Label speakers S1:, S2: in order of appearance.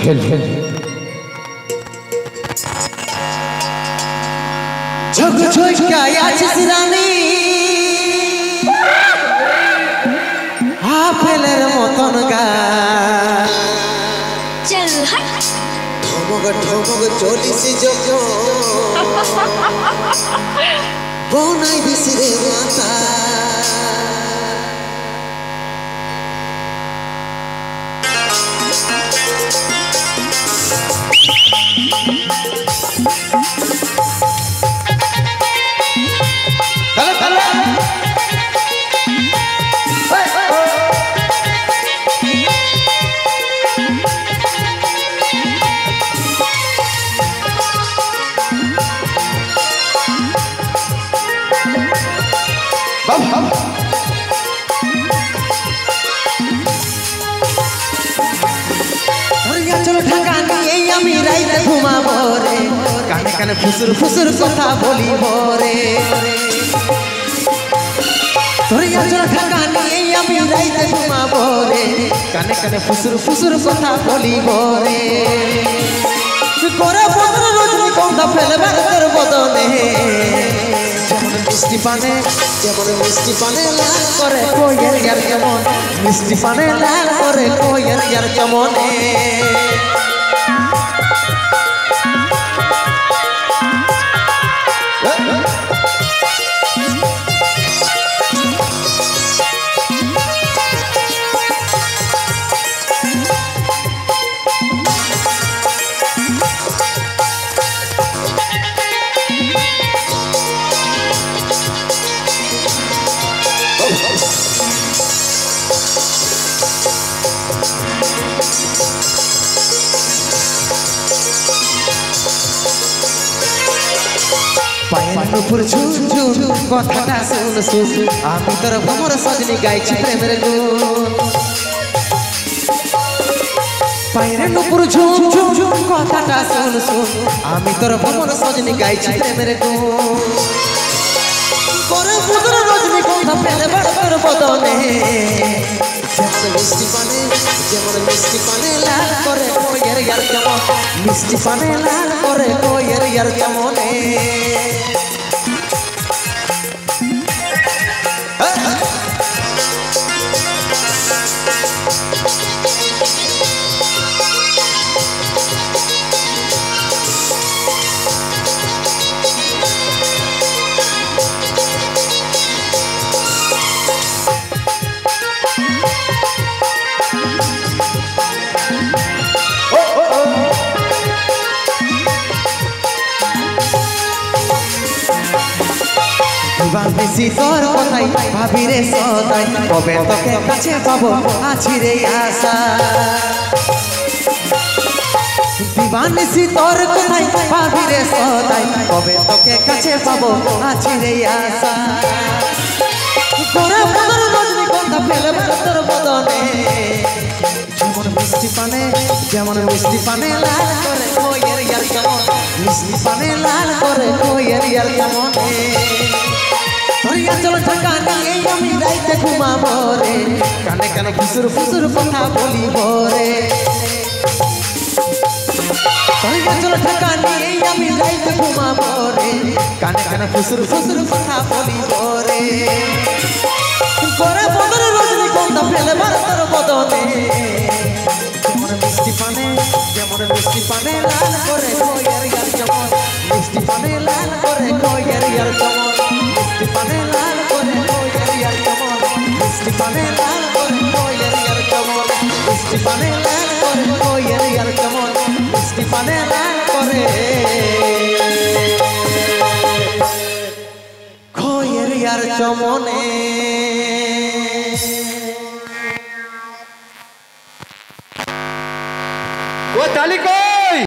S1: খেল
S2: ঝক ঝকায় আছিস রানী আপেলের মতন গা
S3: চল হাট
S2: ঠমক ঠমক চলিস যখন বনাই দিস রে মাতা চলো ঢাকা নিয়ে আমি রাইতে ঘুমাবো রে কানে কানে ফুসুর ফুসুর কথা বলিব রে তোরিয়া চলো ঢাকা নিয়ে আমি রাইতে ঘুমাবো রে কানে কানে ফুসুর ফুসুর কথা বলিব রে করে বদন রজনীগন্ধা ফেলবার তোর বদনে যেমন মিষ্টি পানে লাল করে কোয়েল ইয়ার যেমন মিষ্টি পানে লাল করে কোয়েল ইয়ার যেমনে নুপুর ঝুম ঝুম কথাটা শুন শুন আমি তোর ভ্রমর সজনী গাইছি প্রেমের গুণ পায়ের নুপুর ঝুম ঝুম ঝুম কথাটা শুন শুন আমি তোর ভ্রমর সজনী গাইছি প্রেমের গুণ করে বুদর রজনীগন্ধা ফেলবার তোর বদনে যেমন মিষ্টি পানে লাল করে কোয়েল ইয়ার যেমন মিষ্টি পানে লাল করে কোয়েল ইয়ার যেমনে ভাবিছি তোর কথাই ভাবি রে সদাই কবে তোকে কাছে পাবো আছি রে আশা দিবানিছি তোর কথাই ভাবি রে সদাই কবে তোকে কাছে পাবো আছি রে আশা করে বদন রজনীগন্ধা ফেলবার তোর বদনে যেমন মিষ্টি পানে লাল করে কোয়েল ইয়ার যেমন মিষ্টি পানে লাল করে কোয়েল ইয়ার যেমনে তোরিয়া চলো ঢাকা নিয়ে আমি রাইতে ঘুমাবো রে কানে কানে ফুসুর ফুসুর কথা বলিব রে তোরিয়া চলো ঢাকা নিয়ে আমি রাইতে ঘুমাবো রে কানে কানে ফুসুর ফুসুর কথা বলিব রে করে বদন রজনীগন্ধা ফেলবার তোর বদনে যেমন মিষ্টি পানে লাল করে কোয়েল ইয়ার যেমন মিষ্টি পানে লাল করে কোয়েল ইয়ার যেমন মিষ্টি পানে লাল করে কোয়েল ইয়ার যেমন মিষ্টি পানে লাল করে কোয়েল ইয়ার যেমন মিষ্টি পানে লাল করে কোয়েল ইয়ার যেমন মিষ্টি পানে লাল করে কোয়েল ইয়ার যেমনে
S1: वो ताली को